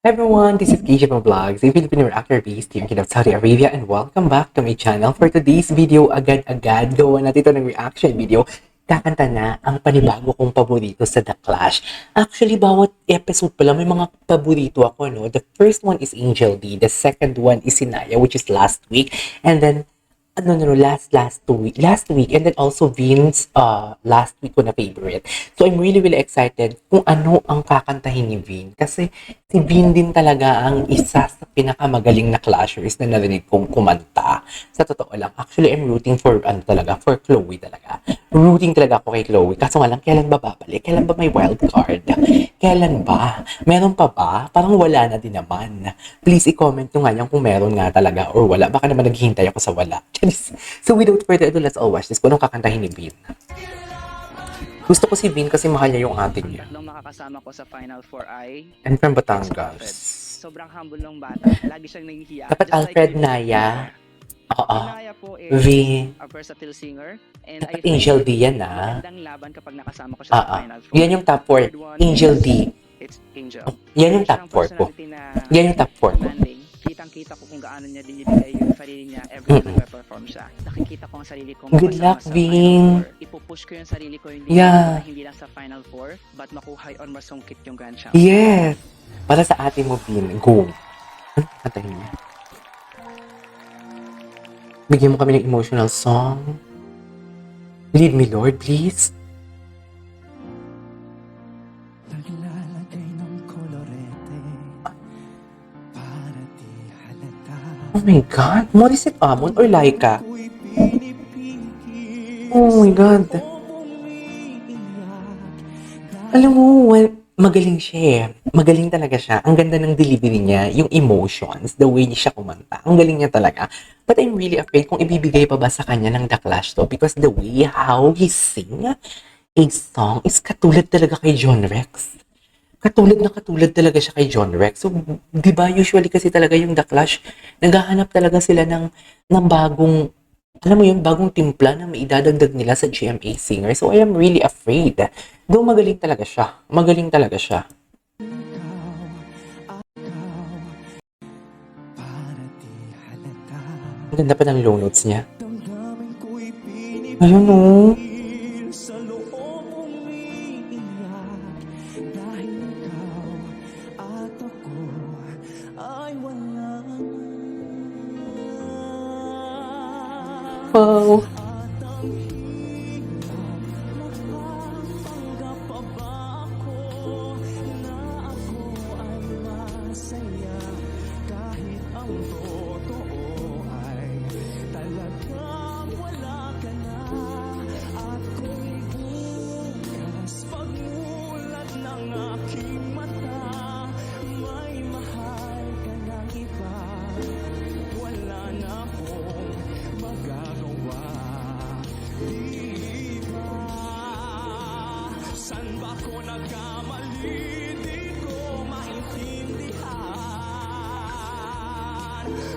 Everyone, this is KJ from Vlogs, a Filipino reactor based here in Kingdom of Saudi Arabia, and welcome back to my channel. For today's video, agad-agad gawa natin ito ng reaction video. Kakanta na ang panibago kong paborito sa The Clash. Actually, bawat episode pala may mga paborito ako, no? The first one is Angel D. The second one is Sinaya, which is last week. And then, last week, and then also Vin's last week ko na favorite. So I'm really excited kung ano ang kakantahin ni Vin, kasi si Vin din talaga ang isa sa pinakamagaling na clashers na narinig kong kumanta. Sa totoo lang, actually I'm rooting for for Chloe talaga. Rooting talaga ako kay Chloe, kaso nga lang, kailan ba babalik? Kailan ba may wild card? Kailan ba? Meron pa ba? Parang wala na din naman. Please i-comment nyo nga yan kung meron nga talaga or wala. Baka naman naghihintay ako sa wala. So without further ado, let's all watch this. Kung anong kakantahin ni Vin. Gusto ko si Vin kasi mahal niya yung ate niya. Tatlong makakasama ko sa Final Four ay And from Batangas. sobrang humble ng bata. Lagi siyang nahihiya. Dapat Alfred Naya. Oo. Naya po is V. a versatile singer. And Dapat Angel D yan magandang laban kapag nakasama ko siya sa Final Four. Yan yung top 4. Angel D. It's Angel. Yan yung top 4 ko. Yan yung top 4 ko. Kitang-kita ko kung gaano niya dinibigay yung sarili niya every time nagpe-perform siya. Nakikita ko ang sarili ko. Good luck, Vin. Ipupush ko yung sarili ko hindi lang sa Final Four, but makuha on masungkit yung Grand Champion. Yes! Para sa ate mo, Vin. Go! Ano kantahin niya? Bigyan mo kami ng emotional song. Lead me, Lord, please. Oh my God! Morissette Amon or Laika? Oh my God! Alam mo, magaling siya eh. Magaling talaga siya. Ang ganda ng delivery niya, yung emotions, the way niya siya kumanta. Ang galing niya talaga. But I'm really afraid kung ibibigay pa ba sa kanya ng The Clash to, because the way how he sing a song is katulad talaga kay John Rex. Katulad talaga siya kay John Rex. So, di ba, usually kasi talaga yung The Clash, naghahanap talaga sila ng bagong, alam mo yun, bagong timpla na maidadagdag nila sa GMA singer. So, I am really afraid. Though magaling talaga siya. Magaling talaga siya. Ang ganda pa ng low notes niya. Ayun o. Wow.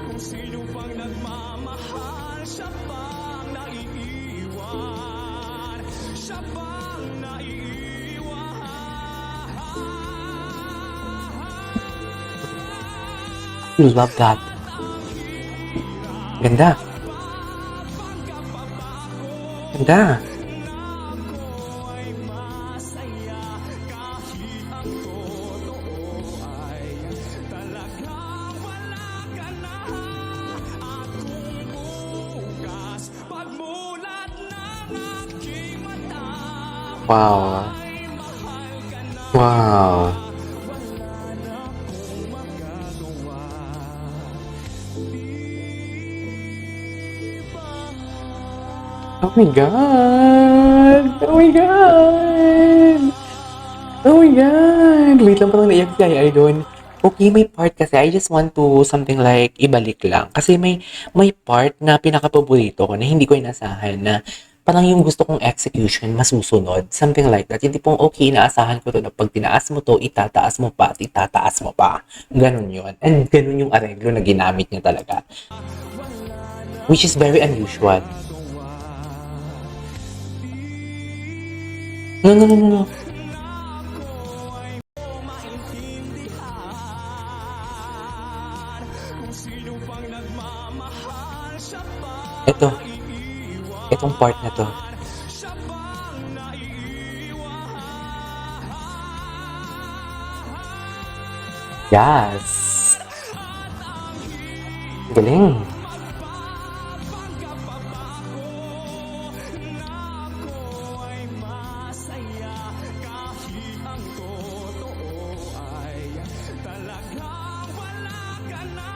Kung sino pang nagmamahal, siya pang naiiwan. Siya pang naiiwan. You love that. Ganda. Ganda. Wow. Wow. Oh my God! Oh my God! Oh my God! Wait lang, parang naiyak si Ay doon. Okay, may part kasi I just want to something like ibalik lang. Kasi may part na pinaka-paborito ko na hindi ko inasahan na parang yung gusto kong execution masusunod. Something like that. Hindi pong okay, inaasahan ko to na pag tinaas mo to, itataas mo pa at itataas mo pa. Ganun yun. And ganun yung areglo na ginamit niya talaga. Which is very unusual. No. Ito. Itong part na to. Siya bang naiiwan? Yes. Galing. Magpapanggap pa ba ako na ako ay masaya kahit ang totoo ay talagang wala ka na.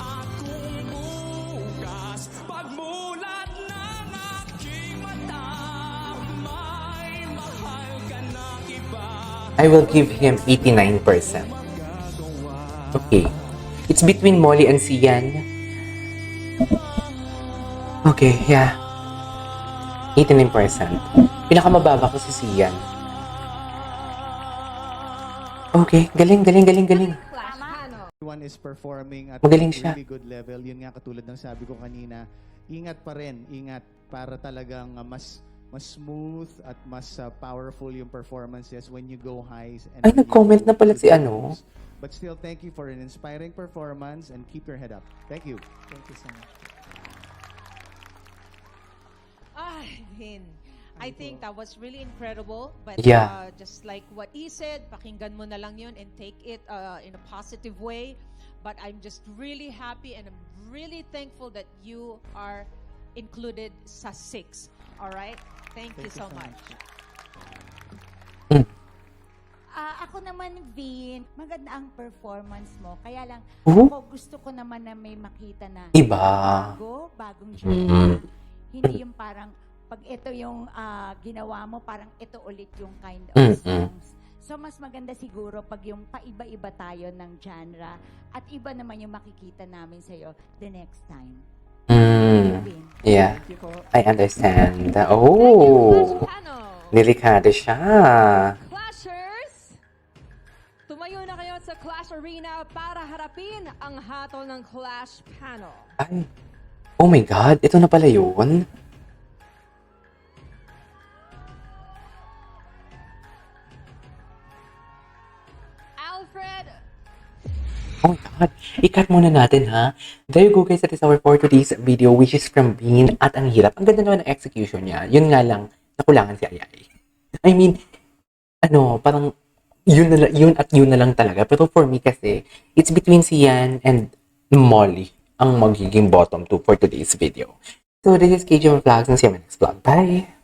Akong bukas pagmulat ng aking mata, may mahal ka na iba. I will give him 89%. Okay. It's between Molly and Sian. Okay, yeah. 89%. Pinakamababa ko si Sian. Okay, galing. Everyone is performing at Magaling a siya. really good level. Yun nga katulad ng sabi ko kanina, ingat pa rin, ingat para talagang mas smooth at mas powerful yung performances when you go highs. And Ay, when you nag-comment go na pala to si the ano. lows. But still, thank you for an inspiring performance and keep your head up. Thank you. Thank you so much. Vin, I think that was really incredible. But Yeah. just like what he said, pakinggan mo na lang yun and take it in a positive way. But I'm just really happy and I'm really thankful that you are included sa 6. All right? Thank you so much. Ako naman, Vin, maganda ang performance mo. Kaya lang, Oh. ako gusto ko naman na may makita na Iba. bagong journey. Mm. Hindi yung parang, pag ito yung ginawa mo, parang ito ulit yung kind of Mm-mm. songs. So, mas maganda siguro pag yung paiba-iba tayo ng genre at iba naman yung makikita namin sa'yo the next time. Vin. Yeah, Thank you po. I understand. Thank you, Oh, Clash Panel. delikado siya. Clashers, tumayo na kayo sa Clash Arena para harapin ang hatol ng Clash Panel. Ay, oh my God, ito na pala yun. Alfred, Oh my God, i-cut muna natin ha. There you go guys, that is our for today's video which is from Bean at ang hirap. Ang ganda naman ng execution niya. Yun nga lang, nakulangan si Ayay. I mean, parang yun na lang talaga. Pero for me kasi, it's between Sian and Molly ang magiging bottom 2 for today's video. So this is KJ Vlogs and see you in my next vlog. Bye!